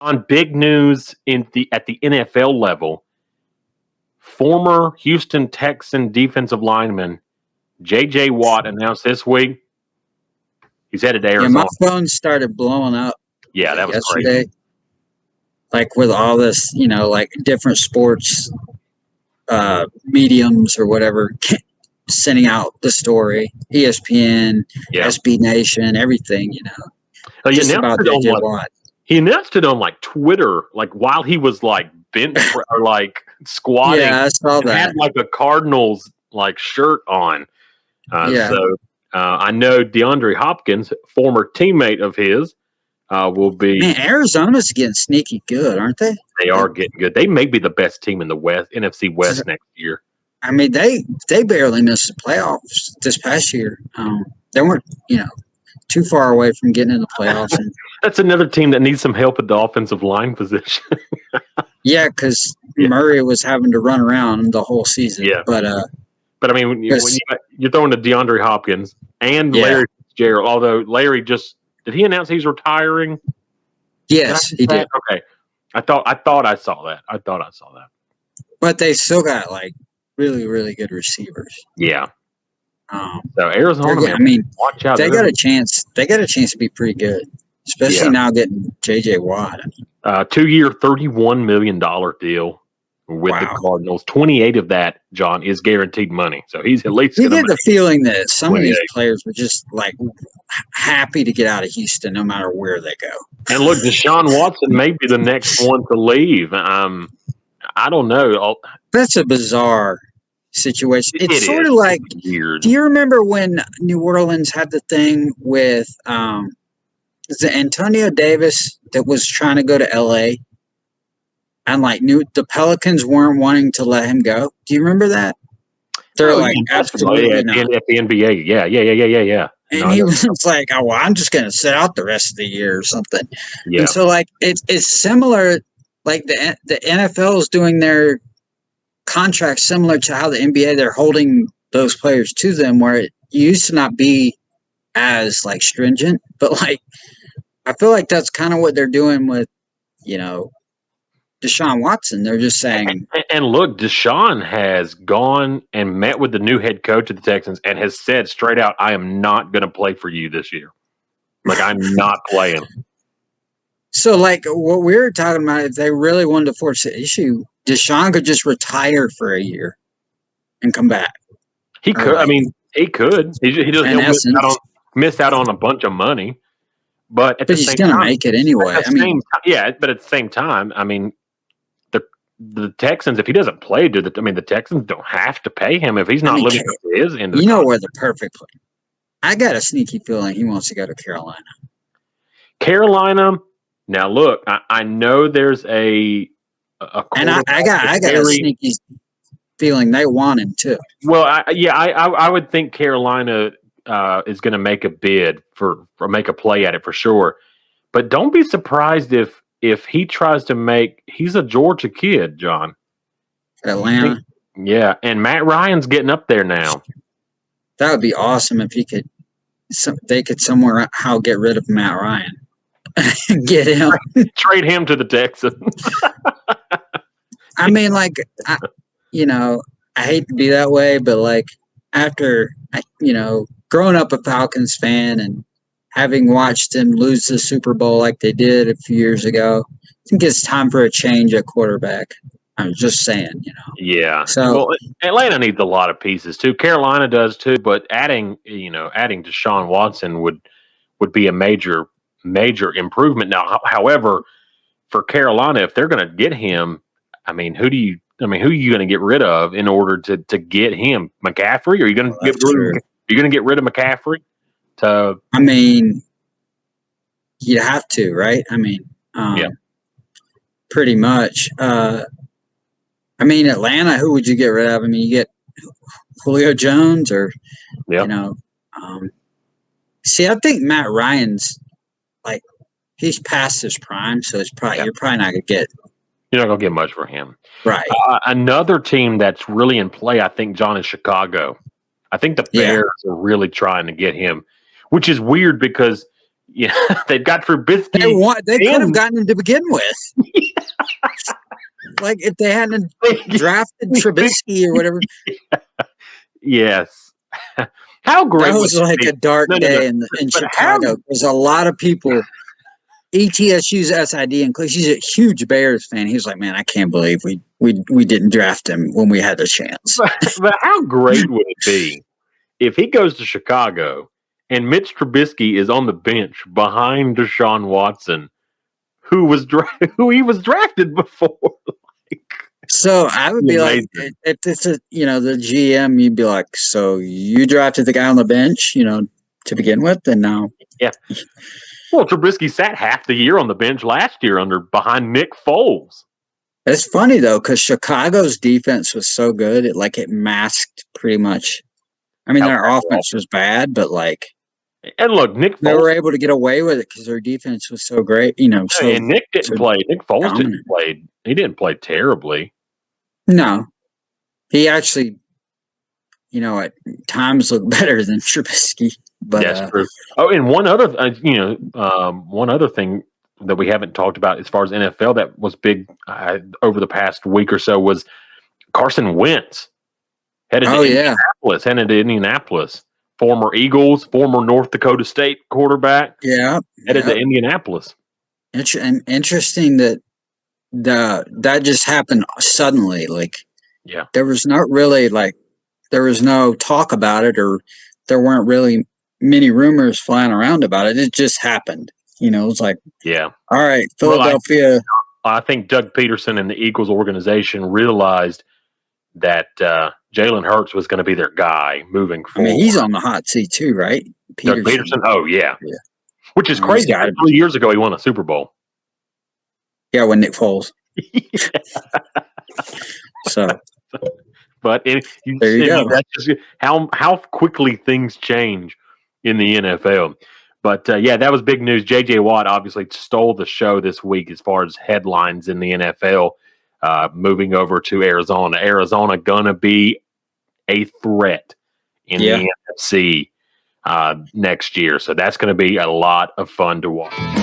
On big news at the NFL level, former Houston Texan defensive lineman J.J. Watt announced this week he's headed to Arizona. Yeah, my phone started blowing up. Yeah, that was yesterday. crazy. Like with all this, like different sports mediums or whatever sending out the story, ESPN, SB Nation, everything, just about J.J. Watt. He announced it on Twitter, while he was bent or squatting. Yeah, I saw that. Had a Cardinals shirt on. Yeah. So I know DeAndre Hopkins, former teammate of his, will be. Man, Arizona's getting sneaky good, aren't they? They are getting good. They may be the best team in the West, NFC West next year. I mean, they barely missed the playoffs this past year. They weren't, too far away from getting in the playoffs. And, that's another team that needs some help at the offensive line position. Yeah, because Murray was having to run around the whole season. Yeah. But I mean, when you're throwing to DeAndre Hopkins and Larry Fitzgerald, although Larry did he announce he's retiring? Yes, he did. Okay. I thought I saw that. But they still got really, really good receivers. Yeah. So Arizona, watch out. They got a chance. They got a chance to be pretty good, especially now getting J.J. Watt. 2-year, $31 million deal with the Cardinals. 28 of that, John, is guaranteed money. So he's at least. You get the feeling that some of these players were just happy to get out of Houston, no matter where they go. And look, Deshaun Watson may be the next one to leave. I don't know. That's a bizarre situation. It's sort of like weird. Do you remember when New Orleans had the thing with is it Antonio Davis that was trying to go to LA and the Pelicans weren't wanting to let him go? Do you remember that? They're absolutely not. At the NBA. Yeah. And he was like, "Oh, well, I'm just going to sit out the rest of the year or something." Yeah. And so it's similar. The NFL is doing their contracts similar to how the NBA, they're holding those players to them, where it used to not be as stringent, but I feel like that's kind of what they're doing with Deshaun Watson. They're just saying, and look, Deshaun has gone and met with the new head coach of the Texans and has said straight out, I am not going to play for you this year. I'm not playing. So what we were talking about, if they really wanted to force the issue, Deshaun could just retire for a year and come back. He could. He could. He doesn't miss out on a bunch of money. But he's going to make it anyway. But at the same time, the Texans, if he doesn't play, the Texans don't have to pay him if he's not living up to his end of the contract. Where the perfect play. I got a sneaky feeling he wants to go to Carolina. Carolina. Now look, I know there's a and I got a sneaky feeling they want him too. Well, I would think Carolina is going to make a bid or make a play at it for sure. But don't be surprised if he tries to he's a Georgia kid, John. Atlanta. Yeah, and Matt Ryan's getting up there now. That would be awesome if they could somehow get rid of Matt Ryan. Get him. Trade him to the Texans. I hate to be that way, but after growing up a Falcons fan and having watched them lose the Super Bowl like they did a few years ago, I think it's time for a change at quarterback. I'm just saying, Yeah. So Atlanta needs a lot of pieces too. Carolina does too, but adding Deshaun Watson would be a major improvement. Now, however, for Carolina, if they're going to get him, who are you going to get rid of in order to get him? McCaffrey? Are you going to get rid of McCaffrey? You have to, right? Pretty much. Atlanta, who would you get rid of? You get Julio Jones or, see, I think Matt Ryan's he's past his prime, so you're probably not going to get. You're not going to get much for him. Right. Another team that's really in play, I think, John, is Chicago. I think the Bears are really trying to get him, which is weird because, Yeah, they've got Trubisky. They could have gotten him to begin with. Like if they hadn't drafted Trubisky or whatever. Yes. How great that was like a dark day in Chicago. There's a lot of people. ETSU's SID, and he's a huge Bears fan. He was like, "Man, I can't believe we didn't draft him when we had the chance." But how great would it be if he goes to Chicago and Mitch Trubisky is on the bench behind Deshaun Watson, who he was drafted before? So I would be like, if this is the GM, you'd be like, so you drafted the guy on the bench, to begin with, and now, yeah. Well, Trubisky sat half the year on the bench last year behind Nick Foles. It's funny though, because Chicago's defense was so good, it masked pretty much. I mean, their offense was bad, but and look, Nick Foles, they were able to get away with it because their defense was so great. And Nick didn't play. Nick Foles didn't play. He didn't play terribly. No, he actually, at times looked better than Trubisky. But that's true. Oh, and one other thing that we haven't talked about as far as NFL that was big over the past week or so was Carson Wentz headed to Indianapolis. Former Eagles, former North Dakota State quarterback. Yeah, headed to Indianapolis. Interesting that just happened suddenly. There was not really there was no talk about it, or there weren't really many rumors flying around about it. It just happened. It was like, yeah, all right, Philadelphia. Well, I think Doug Peterson and the Eagles organization realized that Jalen Hurts was going to be their guy moving forward. I mean, he's on the hot seat too, right? Doug Peterson. Oh yeah. Which is crazy. 3 years ago, he won a Super Bowl. Yeah, when Nick Foles. So, but there you go. That's just how quickly things change in the NFL. But that was big news. J.J. Watt obviously stole the show this week as far as headlines in the NFL. Moving over to Arizona. Arizona gonna be a threat in the NFC next year. So that's going to be a lot of fun to watch.